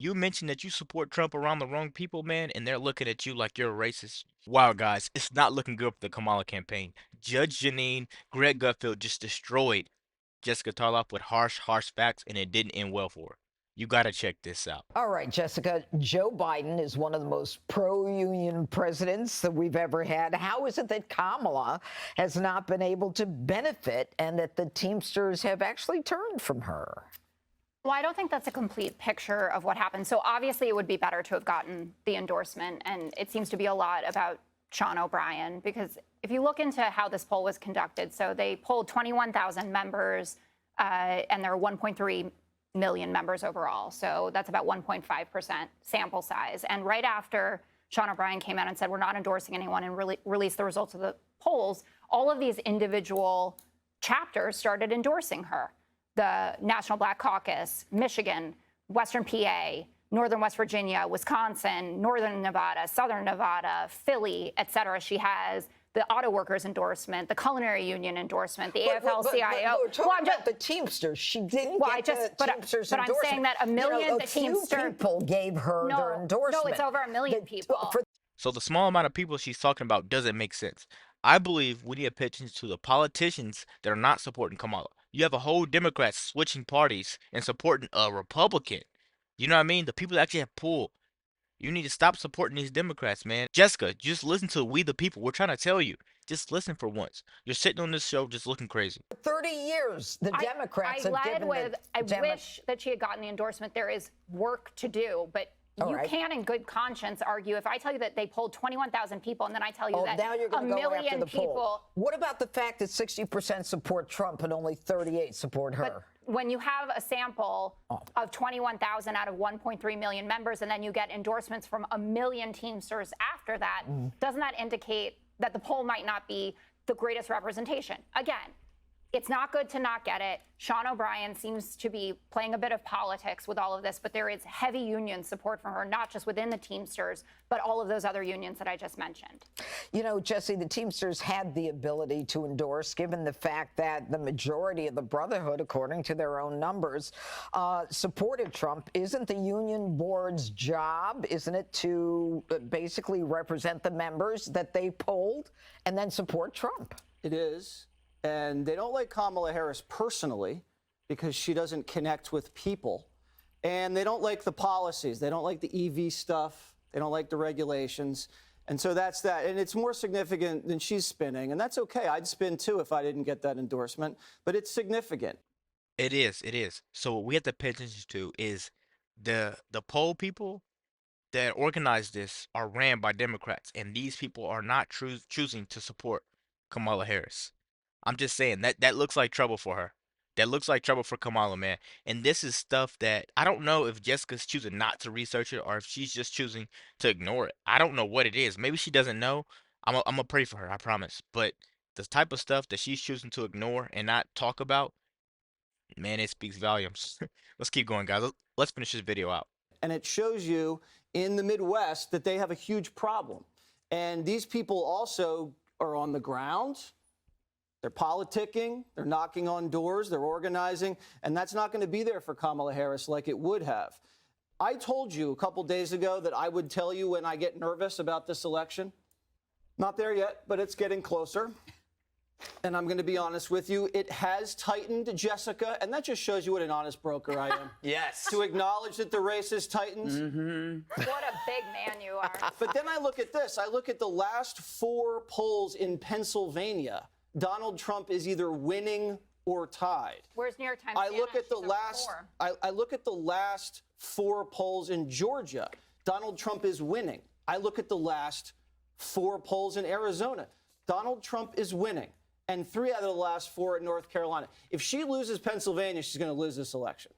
You mentioned that you support Trump around the wrong people, man, and they're looking at you like you're a racist. Wow, guys, it's not looking good for the Kamala campaign. Judge Janine, Greg Gutfeld just destroyed Jessica Tarlov with harsh facts, and it didn't end well for her. You gotta check this out. All right, Jessica, Joe Biden is one of the most pro-union presidents that we've ever had. How is it that Kamala has not been able to benefit and that the Teamsters have actually turned from her? Well, I don't think that's a complete picture of what happened. So obviously it would be better to have gotten the endorsement. And it seems to be a lot about Sean O'Brien, because if you look into how this poll was conducted, so they polled 21,000 members and there are 1.3 million members overall. So that's about 1.5% sample size. And right after Sean O'Brien came out and said, we're not endorsing anyone, and released the results of the polls, all of these individual chapters started endorsing her. The National Black Caucus, Michigan, Western PA, Northern West Virginia, Wisconsin, Northern Nevada, Southern Nevada, Philly, et cetera. She has the auto workers endorsement, the culinary union endorsement, the AFL-CIO. We're talking about the Teamsters. She didn't get the Teamsters but endorsement. I'm saying that a million the Teamsters people gave her their endorsement. No, it's over a million people. So the small amount of people she's talking about doesn't make sense. I believe we need to pay attention to the politicians that are not supporting Kamala. You have a whole Democrats switching parties and supporting a Republican. You know what I mean? The people that actually have pull. You need to stop supporting these Democrats, man. Jessica, just listen to We the People. We're trying to tell you. Just listen for once. You're sitting on this show just looking crazy. 30 years, the Democrats have given I wish that she had gotten the endorsement. There is work to do, but you can, in good conscience, argue. If I tell you that they polled 21,000 people, and then I tell you that now you're a million people. Poll. What about the fact that 60% support Trump and only 38 support her? But when you have a sample of 21,000 out of 1.3 million members, and then you get endorsements from a million Teamsters after that, doesn't that indicate that the poll might not be the greatest representation? Again, it's not good to not get it. Sean O'Brien seems to be playing a bit of politics with all of this, but there is heavy union support for her, not just within the Teamsters, but all of those other unions that I just mentioned. You know, Jesse, the Teamsters had the ability to endorse, given the fact that the majority of the Brotherhood, according to their own numbers, supported Trump. Isn't the union board's job, isn't it, to basically represent the members that they polled and then support Trump? It is. And they don't like Kamala Harris personally because she doesn't connect with people. And they don't like the policies. They don't like the EV stuff. They don't like the regulations. And so that's that. And it's more significant than she's spinning. And that's okay. I'd spin too if I didn't get that endorsement. But it's significant. It is. It is. So what we have to pay attention to is the poll people that organize this are ran by Democrats. And these people are not choosing to support Kamala Harris. I'm just saying that looks like trouble for her. That looks like trouble for Kamala, man. And this is stuff that I don't know if Jessica's choosing not to research it or if she's just choosing to ignore it. I don't know what it is. Maybe she doesn't know. I'm gonna pray for her, I promise. But the type of stuff that she's choosing to ignore and not talk about, man, it speaks volumes. Let's keep going, guys. Let's finish this video out. And it shows you in the Midwest that they have a huge problem. And these people also are on the ground. They're politicking, they're knocking on doors, they're organizing, and that's not going to be there for Kamala Harris like it would have. I told you a couple days ago that I would tell you when I get nervous about this election. Not there yet, but it's getting closer. And I'm going to be honest with you, it has tightened, Jessica, and that just shows you what an honest broker I am. Yes. To acknowledge that the race is tightened. What a big man you are. But then I look at this. I look at the last 4 polls in Pennsylvania. Donald Trump is either winning or tied. Where's New York Times? I look at the last 4 polls in Georgia. Donald Trump is winning. I look at the last 4 polls in Arizona. Donald Trump is winning. And 3 out of the last 4 in North Carolina. If she loses Pennsylvania, she's going to lose this election.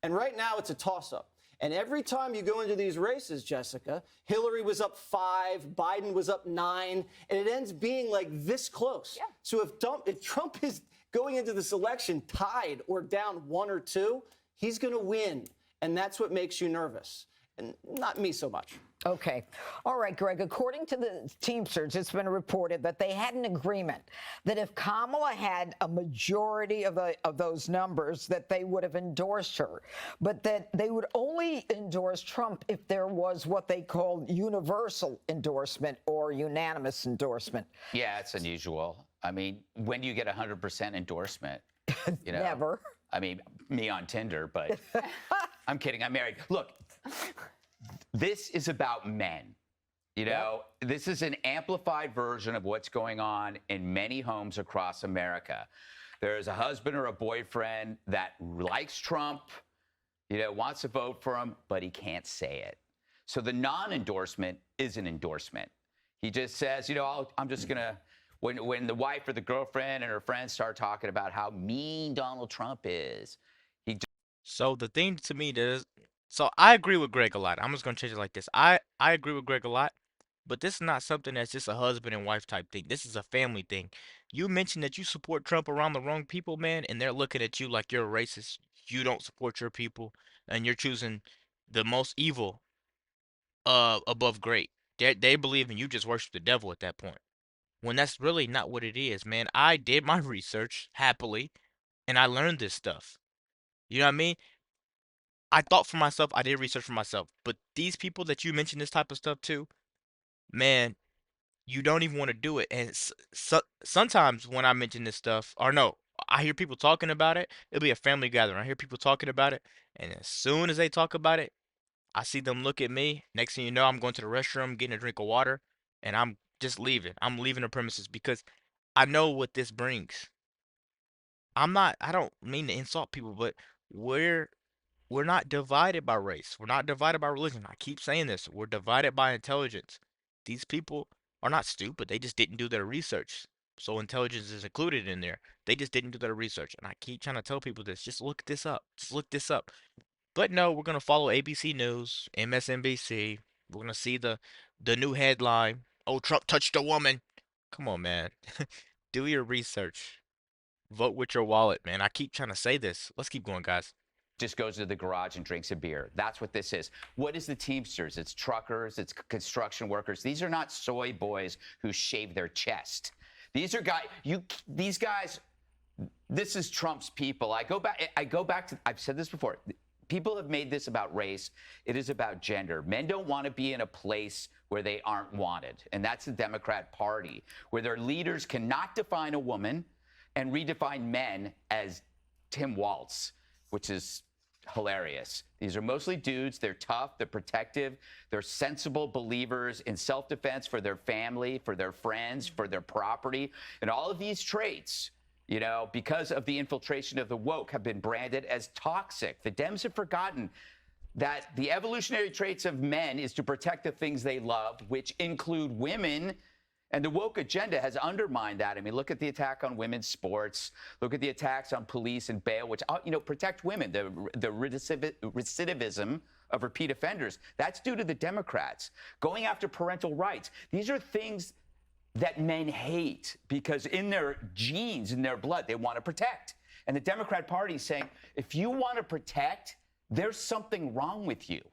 And right now it's a toss-up. And every time you go into these races, Jessica, Hillary was up 5, Biden was up 9, and it ends being like this close. Yeah. So if Trump is going into this election tied or down 1 or 2, he's going to win. And that's what makes you nervous. and not me so much. Okay. All right, Greg. According to the Teamsters, it's been reported that they had an agreement that if Kamala had a majority of those numbers, that they would have endorsed her, but that they would only endorse Trump if there was what they called universal endorsement or unanimous endorsement. Yeah, it's unusual. I mean, when do you get 100% endorsement? You know? Never. I mean, me on Tinder, but I'm kidding. I'm married. Look, this is about men. You know, this is an amplified version of what's going on in many homes across America. There's a husband or a boyfriend that likes Trump, you know, wants to vote for him, but he can't say it. So the non-endorsement is an endorsement. He just says, you know, I'm just going to, when the wife or the girlfriend and her friends start talking about how mean Donald Trump is, he just. So the thing to me is, so I agree with Greg a lot. I'm just gonna change it like this. I agree with Greg a lot, but this is not something that's just a husband and wife type thing. This is a family thing. You mentioned that you support Trump around the wrong people, man, and they're looking at you like you're a racist. You don't support your people, and you're choosing the most evil above great. They believe in you just worship the devil at that point. When that's really not what it is, man. I did my research happily, and I learned this stuff. You know what I mean? I thought for myself, I did research for myself. But these people that you mention this type of stuff to, man, you don't even want to do it. And sometimes when I mention this stuff, or no, I hear people talking about it. It'll be a family gathering. I hear people talking about it, and as soon as they talk about it, I see them look at me. Next thing you know, I'm going to the restroom, getting a drink of water, and I'm just leaving. I'm leaving the premises because I know what this brings. I don't mean to insult people, but we're we're not divided by race. We're not divided by religion. I keep saying this. We're divided by intelligence. These people are not stupid. They just didn't do their research. So intelligence is included in there. They just didn't do their research. And I keep trying to tell people this. Just look this up. Just look this up. But no, we're gonna follow ABC News, MSNBC. We're gonna see the new headline. Oh, Trump touched a woman. Come on, man. Do your research. Vote with your wallet, man. I keep trying to say this. Let's keep going, guys. Just goes to the garage and drinks a beer. That's what this is. What is the Teamsters? It's truckers, it's construction workers. These are not soy boys who shave their chest. These are these guys, this is Trump's people. I go back to, I've said this before. People have made this about race. It is about gender. Men don't want to be in a place where they aren't wanted. And that's the Democrat Party, where their leaders cannot define a woman and redefine men as Tim Waltz, which is hilarious. These are mostly dudes. They're tough. They're protective. They're sensible believers in self-defense for their family, for their friends, for their property. And all of these traits, you know, because of the infiltration of the woke, have been branded as toxic. The Dems have forgotten that the evolutionary traits of men is to protect the things they love, which include women. And the woke agenda has undermined that. I mean, look at the attack on women's sports. Look at the attacks on police and bail, which, you know, protect women. The recidivism of repeat offenders. That's due to the Democrats. Going after parental rights. These are things that men hate because in their genes, in their blood, they want to protect. And the Democrat Party is saying, if you want to protect, there's something wrong with you.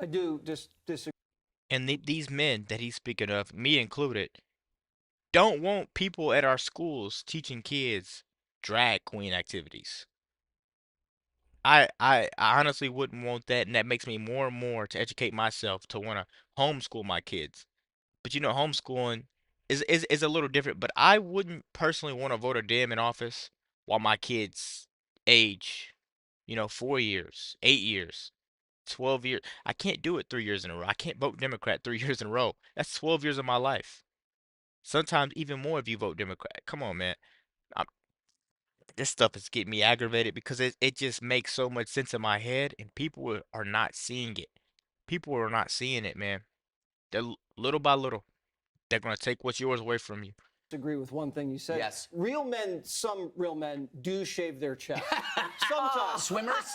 I do just disagree. And these men that he's speaking of, me included, don't want people at our schools teaching kids drag queen activities. I honestly wouldn't want that, and that makes me more and more to educate myself to want to homeschool my kids. But you know, homeschooling is a little different. But I wouldn't personally want to vote a Dem in office while my kids age, you know, 4 years, 8 years, 12 years. I can't do it 3 years in a row. I can't vote Democrat 3 years in a row. That's 12 years of my life. Sometimes even more if you vote Democrat. Come on, man. I'm, this stuff is getting me aggravated because it just makes so much sense in my head, and people are not seeing it. People are not seeing it, man. They're little by little, they're gonna take what's yours away from you. Agree with one thing you said. Yes. Real men, some real men do shave their chest. Sometimes. Swimmers?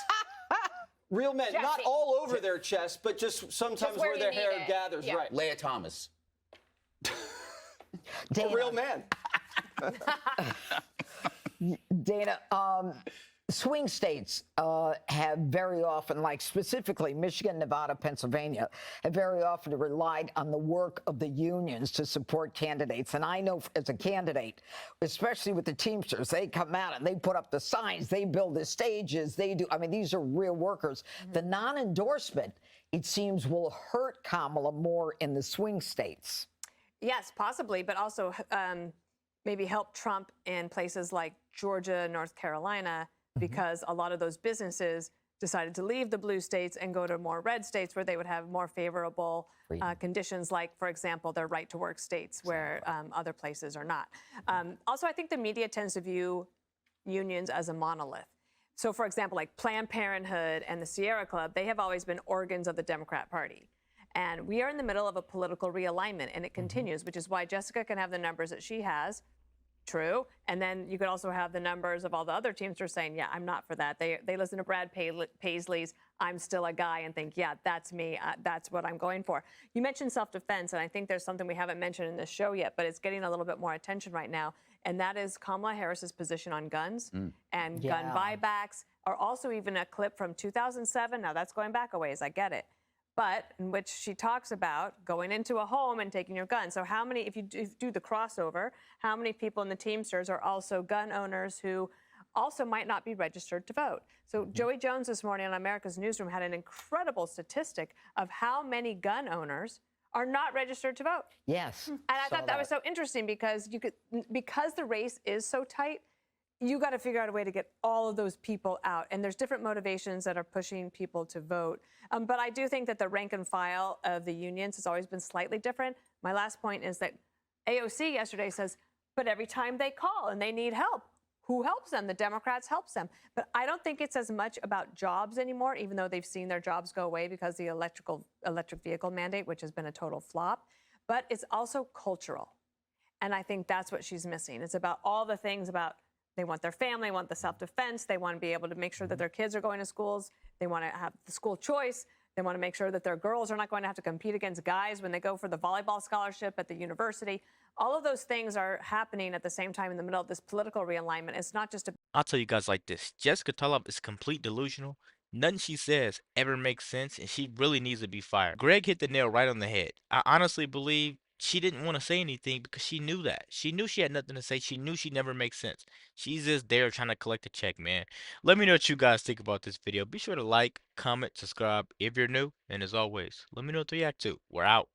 Real men, not Jesse. all over their chest, but just sometimes where where you their need hair it. gathers. Yeah. Right. Leah Thomas. A real man. Dana, swing states have very often, like specifically Michigan, Nevada, Pennsylvania, have very often relied on the work of the unions to support candidates. And I know as a candidate, especially with the Teamsters, they come out and they put up the signs, they build the stages, they do. I mean, these are real workers. The non-endorsement, it seems, will hurt Kamala more in the swing states. Yes, possibly, but also maybe help Trump in places like Georgia, North Carolina, because a lot of those businesses decided to leave the blue states and go to more red states where they would have more favorable conditions, like, for example, their right to work states where other places are not. Also, I think the media tends to view unions as a monolith. So, for example, like Planned Parenthood and the Sierra Club, they have always been organs of the Democrat Party. And we are in the middle of a political realignment, and it continues, which is why Jessica can have the numbers that she has. True. And then you could also have the numbers of all the other teams who are saying, yeah, I'm not for that. They listen to Brad Paisley's I'm still a guy and think, yeah, that's me. That's what I'm going for. You mentioned self-defense, and I think there's something we haven't mentioned in this show yet, but it's getting a little bit more attention right now. And that is Kamala Harris's position on guns and gun buybacks, or also even a clip from 2007. Now, that's going back a ways. I get it. But in which she talks about going into a home and taking your gun. So how many, if you do the crossover, how many people in the Teamsters are also gun owners who also might not be registered to vote? So Joey Jones this morning on America's Newsroom had an incredible statistic of how many gun owners are not registered to vote. Yes. And I thought that was so interesting because because the race is so tight, you got to figure out a way to get all of those people out. And there's different motivations that are pushing people to vote. But I do think that the rank and file of the unions has always been slightly different. My last point is that AOC yesterday says, but every time they call and they need help, who helps them? The Democrats helps them. But I don't think it's as much about jobs anymore, even though they've seen their jobs go away because of the electric vehicle mandate, which has been a total flop. But it's also cultural. And I think that's what she's missing. It's about all the things about they want their family, want the self-defense. They want to be able to make sure that their kids are going to schools. They want to have the school choice. They want to make sure that their girls are not going to have to compete against guys when they go for the volleyball scholarship at the university. All of those things are happening at the same time in the middle of this political realignment. It's not just a I'll tell you guys like this. Jessica Tarlov is complete delusional. Nothing she says ever makes sense, and she really needs to be fired. Greg hit the nail right on the head. I honestly believe she didn't want to say anything because she knew that. She knew she had nothing to say. She knew she never makes sense. She's just there trying to collect a check, man. Let me know what you guys think about this video. Be sure to like, comment, subscribe if you're new. And as always, let me know what to react to. We're out.